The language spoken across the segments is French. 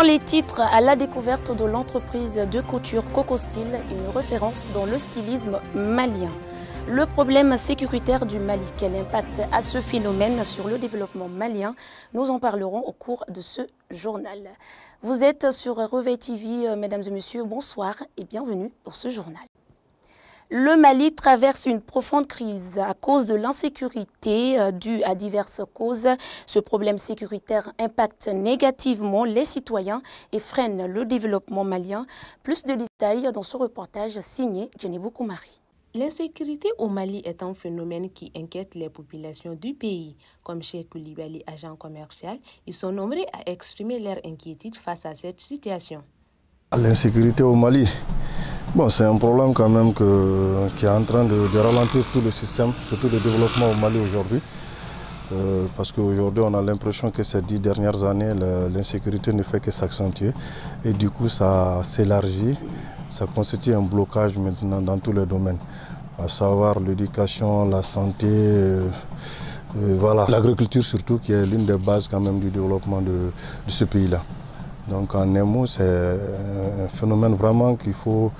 Dans les titres, à la découverte de l'entreprise de couture Coco Style, une référence dans le stylisme malien. Le problème sécuritaire du Mali, quel impact a ce phénomène sur le développement malien? Nous en parlerons au cours de ce journal. Vous êtes sur Réveil TV, mesdames et messieurs, bonsoir et bienvenue dans ce journal. Le Mali traverse une profonde crise à cause de l'insécurité due à diverses causes. Ce problème sécuritaire impacte négativement les citoyens et freine le développement malien. Plus de détails dans ce reportage signé Djenebou Koumari. L'insécurité au Mali est un phénomène qui inquiète les populations du pays. Comme Cheikh Koulibaly, agent commercial, ils sont nombreux à exprimer leur inquiétude face à cette situation. L'insécurité au Mali, c'est un problème quand même qui est en train de ralentir tout le système, surtout le développement au Mali aujourd'hui. Parce qu'aujourd'hui, on a l'impression que ces 10 dernières années, l'insécurité ne fait que s'accentuer. Et du coup, ça s'élargit, ça constitue un blocage maintenant dans tous les domaines. À savoir l'éducation, la santé, voilà, l'agriculture surtout, qui est l'une des bases quand même du développement de ce pays-là. Donc en un mot, c'est un phénomène vraiment qu'il faut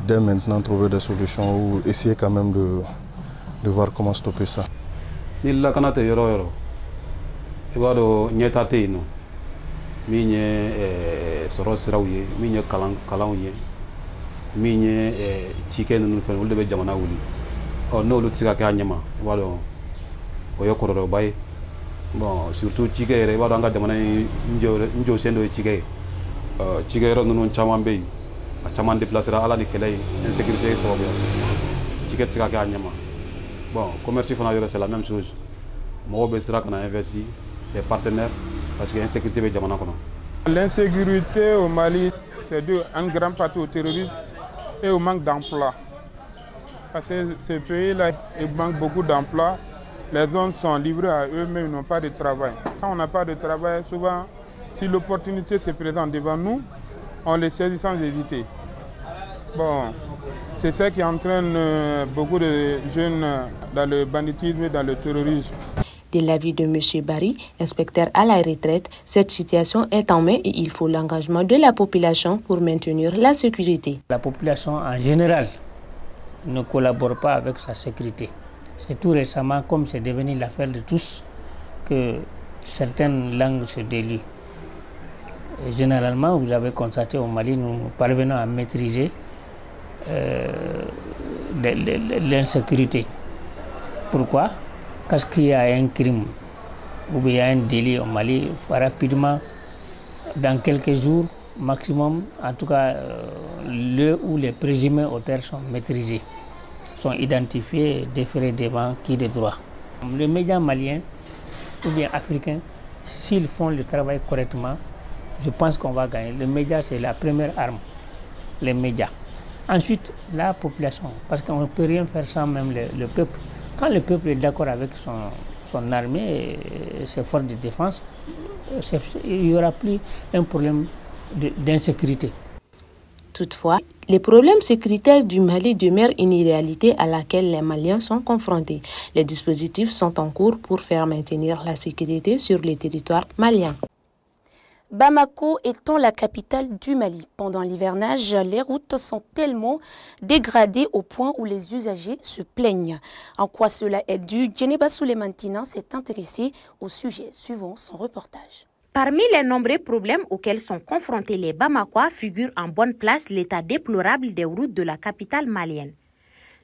dès maintenant trouver des solutions ou essayer quand même de voir comment stopper ça. Ni lakana te yoro yoro ibado nyeta te ino minye soro sirawye minye kalanye minye chike nunu fen wulde be jamana wuli o no lu tsika ka nyama ibado oyokoro bay bon surtout chike re ibado anga jamana njo sendo chike ro nunu chamambe a chaman déplacer ala ni kelay insécurité sobo chike tsika ka nyama. Bon, commerce c'est la même chose. Les partenaires, parce qu'il y a insécurité. L'insécurité au Mali, c'est dû en grande partie au terrorisme et au manque d'emploi. Parce que ce pays-là, il manque beaucoup d'emplois. Les zones sont livrées à eux-mêmes, ils n'ont pas de travail. Quand on n'a pas de travail, souvent, si l'opportunité se présente devant nous, on les saisit sans hésiter. Bon, c'est ça qui entraîne beaucoup de jeunes dans le banditisme et dans le terrorisme. De l'avis de M. Barry, inspecteur à la retraite, cette situation est en main et il faut l'engagement de la population pour maintenir la sécurité. La population en général ne collabore pas avec sa sécurité. C'est tout récemment, comme c'est devenu l'affaire de tous, que certaines langues se délient. Et généralement, vous avez constaté au Mali, nous parvenons à maîtriser l'insécurité. Pourquoi? Parce qu'il y a un crime ou il y a un délit au Mali, il faut rapidement, dans quelques jours maximum, en tout cas, où les présumés auteurs sont maîtrisés, sont identifiés et déférés devant qui de droit. Les médias maliens ou bien africains, s'ils font le travail correctement, je pense qu'on va gagner. Les médias, c'est la première arme, les médias. Ensuite, la population, parce qu'on ne peut rien faire sans même le peuple. Quand le peuple est d'accord avec son armée et ses forces de défense, il n'y aura plus un problème d'insécurité. Toutefois, les problèmes sécuritaires du Mali demeurent une réalité à laquelle les Maliens sont confrontés. Les dispositifs sont en cours pour faire maintenir la sécurité sur le territoire malien. Bamako étant la capitale du Mali. Pendant l'hivernage, les routes sont tellement dégradées au point où les usagers se plaignent. En quoi cela est dû? Djeneba Soulemantina s'est intéressé au sujet, suivant son reportage. Parmi les nombreux problèmes auxquels sont confrontés les Bamakois figure en bonne place l'état déplorable des routes de la capitale malienne.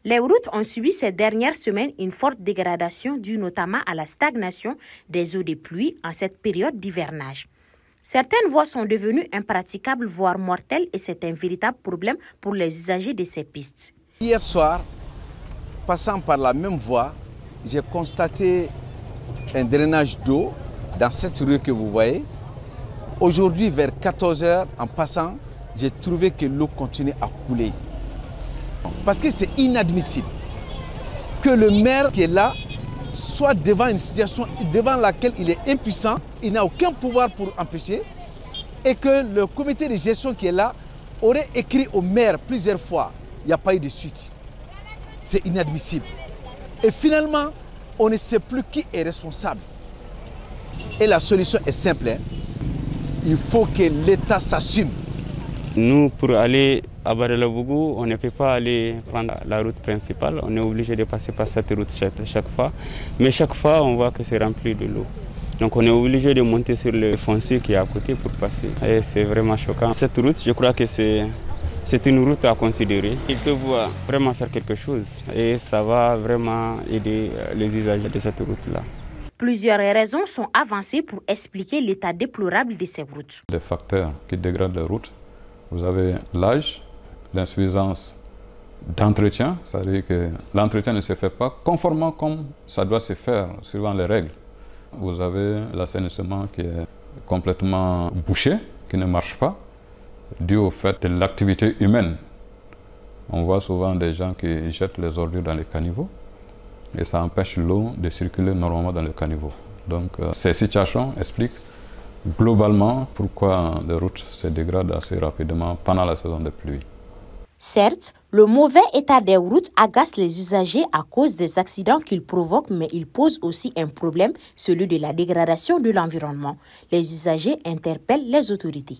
Les routes ont subi ces dernières semaines une forte dégradation due notamment à la stagnation des eaux de pluie en cette période d'hivernage. Certaines voies sont devenues impraticables, voire mortelles, et c'est un véritable problème pour les usagers de ces pistes. Hier soir, passant par la même voie, j'ai constaté un drainage d'eau dans cette rue que vous voyez. Aujourd'hui, vers 14 h, en passant, j'ai trouvé que l'eau continue à couler. Parce que c'est inadmissible que le maire qui est là soit devant une situation devant laquelle il est impuissant, il n'a aucun pouvoir pour empêcher, et que le comité de gestion qui est là aurait écrit au maire plusieurs fois, il n'y a pas eu de suite. C'est inadmissible. Et finalement, on ne sait plus qui est responsable. Et la solution est simple. il faut que l'État s'assume. Nous, pour aller à Badalabougou, on ne peut pas aller prendre la route principale. On est obligé de passer par cette route chaque fois. Mais chaque fois, on voit que c'est rempli de l'eau. Donc on est obligé de monter sur le foncier qui est à côté pour passer. Et c'est vraiment choquant. Cette route, je crois que c'est une route à considérer. Ils peuvent vraiment faire quelque chose et ça va vraiment aider les usagers de cette route-là. Plusieurs raisons sont avancées pour expliquer l'état déplorable de ces routes. Les facteurs qui dégradent les routes, vous avez l'âge, l'insuffisance d'entretien, c'est-à-dire que l'entretien ne se fait pas conformément comme ça doit se faire, suivant les règles. Vous avez l'assainissement qui est complètement bouché, qui ne marche pas, dû au fait de l'activité humaine. On voit souvent des gens qui jettent les ordures dans les caniveaux et ça empêche l'eau de circuler normalement dans les caniveaux. Donc ces situations expliquent globalement pourquoi les routes se dégradent assez rapidement pendant la saison des pluies. Certes, le mauvais état des routes agace les usagers à cause des accidents qu'ils provoquent, mais il pose aussi un problème, celui de la dégradation de l'environnement. Les usagers interpellent les autorités.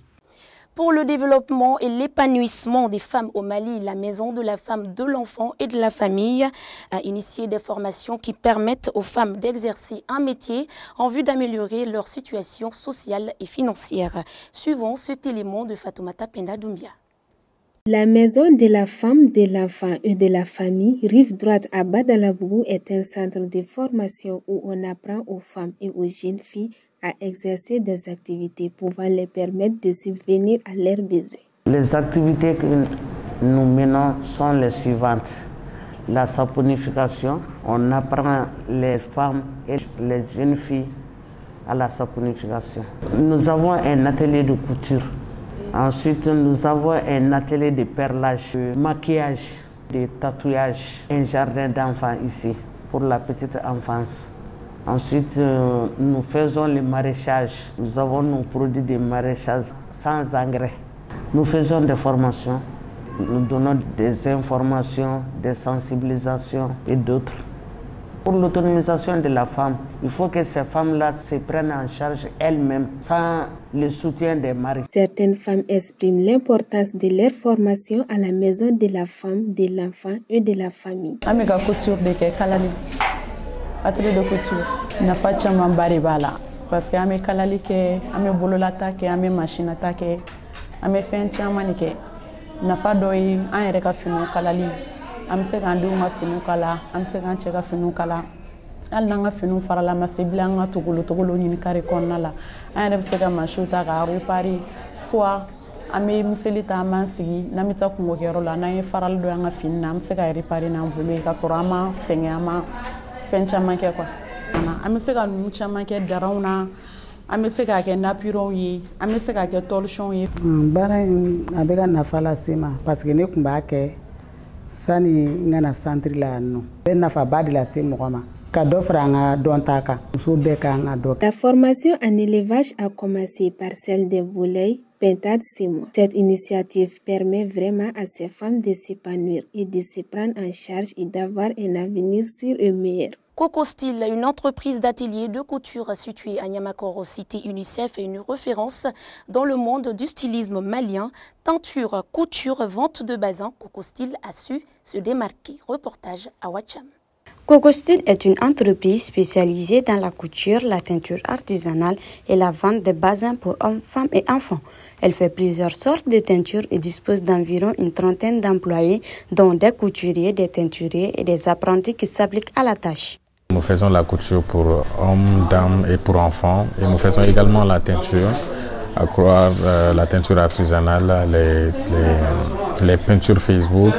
Pour le développement et l'épanouissement des femmes au Mali, la Maison de la femme, de l'enfant et de la famille a initié des formations qui permettent aux femmes d'exercer un métier en vue d'améliorer leur situation sociale et financière. Suivons cet élément de Fatoumata Penda Doumbia. La Maison de la femme, de l'enfant et de la famille, rive droite à Badalabougou, est un centre de formation où on apprend aux femmes et aux jeunes filles à exercer des activités pouvant les permettre de subvenir à leurs besoins. Les activités que nous menons sont les suivantes. La saponification, on apprend les femmes et les jeunes filles à la saponification. Nous avons un atelier de couture. Ensuite, nous avons un atelier de perlage, de maquillage, de tatouage, un jardin d'enfants ici pour la petite enfance. Ensuite, nous faisons le maraîchage. Nous avons nos produits de maraîchage sans engrais. Nous faisons des formations. Nous donnons des informations, des sensibilisations et d'autres. Pour l'autonomisation de la femme, il faut que ces femmes-là se prennent en charge elles-mêmes, sans le soutien des maris. Certaines femmes expriment l'importance de leur formation à la Maison de la femme, de l'enfant et de la famille. Amiga couture de kalali, atelier de couture. Na fa caman bari b'a la parce que an bɛ kalali kɛ, an bɛ bololata kɛ, an bɛ masinata kɛ, an bɛ fɛn caman de kɛ. Nafa dɔ ye an yɛrɛ ka finiw kalali. An bɛ se k'an denw ka finiw kala, an bɛ se k'an cɛ ka finiw kala. Hali n'an ka finiw farala ma se bila an ka togolo ɲini kare kɔnɔna la. An yɛrɛ bɛ se ka masiw ta k'a réparer, soit an bɛ miseli ta an b'an sigi n'an bɛ taa kungokɛyɔrɔ la n'an ye farali dɔ y'an ka fini na an bɛ se ka réparer n'an bolo ye k'a sɔrɔ an ma sɛgɛn, an ma fɛn caman kɛ quoi. An bɛ se ka ninnu caman kɛ daranw na, an bɛ se k'a kɛ napironw ye, an bɛ se k'a kɛ tɔlisɔnw ye. Baara in a bɛ ka nafa lase ma parce que ne tun b'a kɛ sani n kana centre la yan nɔ. A bɛ nafaba de lase mɔgɔ ma. Ka dɔ fara an ka dɔnta kan. Muso bɛɛ kan ka dɔ. La formation en élevage a commencé par celle des volailles Pentade Simoa. Cette initiative permet vraiment à ces femmes de s'épanouir et de se prendre en charge et d'avoir un avenir sûr et meilleur. Cocostil, une entreprise d'atelier de couture située à Niamakoro, cité UNICEF, est une référence dans le monde du stylisme malien. Teinture, couture, vente de bazin, Cocostil a su se démarquer. Reportage à Ouacham. Cocostil est une entreprise spécialisée dans la couture, la teinture artisanale et la vente de bazins pour hommes, femmes et enfants. Elle fait plusieurs sortes de teintures et dispose d'environ une trentaine d'employés, dont des couturiers, des teinturiers et des apprentis qui s'appliquent à la tâche. Nous faisons la couture pour hommes, dames et pour enfants. Et nous faisons également la teinture, à croire la teinture artisanale, les peintures Facebook,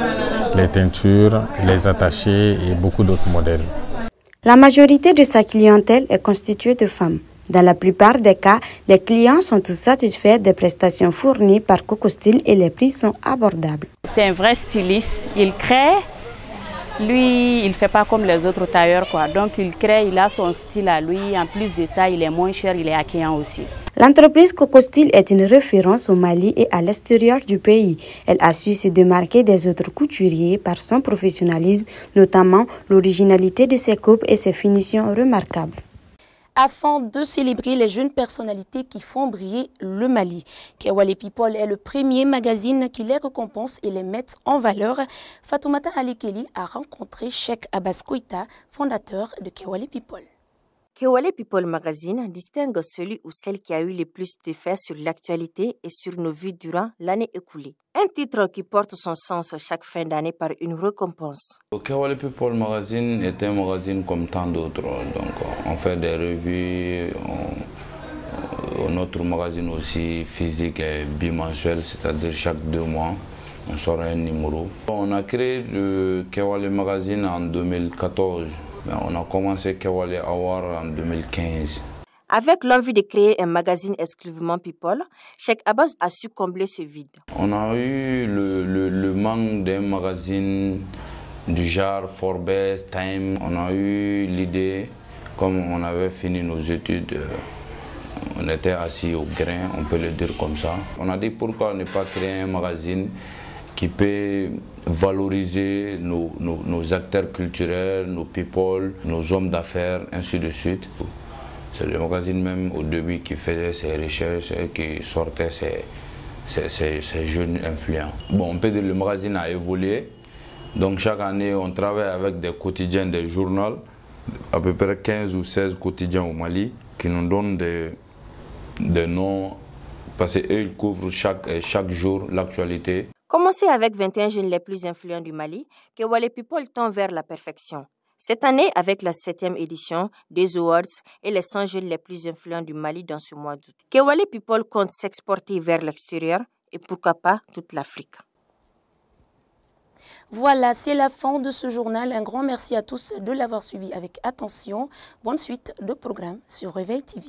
les teintures, les attachés et beaucoup d'autres modèles. La majorité de sa clientèle est constituée de femmes. Dans la plupart des cas, les clients sont tous satisfaits des prestations fournies par Cocostil et les prix sont abordables. C'est un vrai styliste. Il crée. Lui, il ne fait pas comme les autres tailleurs, quoi. Donc, il crée, il a son style à lui. En plus de ça, il est moins cher, il est accueillant aussi. L'entreprise Cocostil est une référence au Mali et à l'extérieur du pays. Elle a su se démarquer des autres couturiers par son professionnalisme, notamment l'originalité de ses coupes et ses finitions remarquables. afin de célébrer les jeunes personnalités qui font briller le Mali. Kewale People est le premier magazine qui les récompense et les met en valeur. Fatoumata Alekeli a rencontré Cheikh Abbas Koïta, fondateur de Kewale People. Kewale People Magazine distingue celui ou celle qui a eu le plus d'effets sur l'actualité et sur nos vies durant l'année écoulée. Un titre qui porte son sens chaque fin d'année par une récompense. Kewale People Magazine est un magazine comme tant d'autres. Donc, on fait des revues, notre magazine aussi physique est bimensuel, c'est-à-dire chaque 2 mois, on sort un numéro. On a créé le Kewale Magazine en 2014. On a commencé Kewale Award en 2015. Avec l'envie de créer un magazine exclusivement People, Cheikh Abbas a su combler ce vide. On a eu le manque d'un magazine du genre Forbes, Time. On a eu l'idée, comme on avait fini nos études, on était assis au grain, on peut le dire comme ça. On a dit pourquoi ne pas créer un magazine qui peut valoriser nos acteurs culturels, nos people, nos hommes d'affaires, ainsi de suite. C'est le magazine même au début qui faisait ses recherches et qui sortait ces jeunes influents. Bon, on peut dire que le magazine a évolué. Donc chaque année, on travaille avec des quotidiens, des journaux, à peu près 15 ou 16 quotidiens au Mali, qui nous donnent des noms, parce qu'eux, ils couvrent chaque jour l'actualité. Commencé avec 21 jeunes les plus influents du Mali, Kewale People tend vers la perfection. Cette année, avec la 7e édition des Awards et les 100 jeunes les plus influents du Mali dans ce mois d'août, Kewale People compte s'exporter vers l'extérieur et pourquoi pas toute l'Afrique. Voilà, c'est la fin de ce journal. Un grand merci à tous de l'avoir suivi avec attention. Bonne suite de programme sur Réveil TV.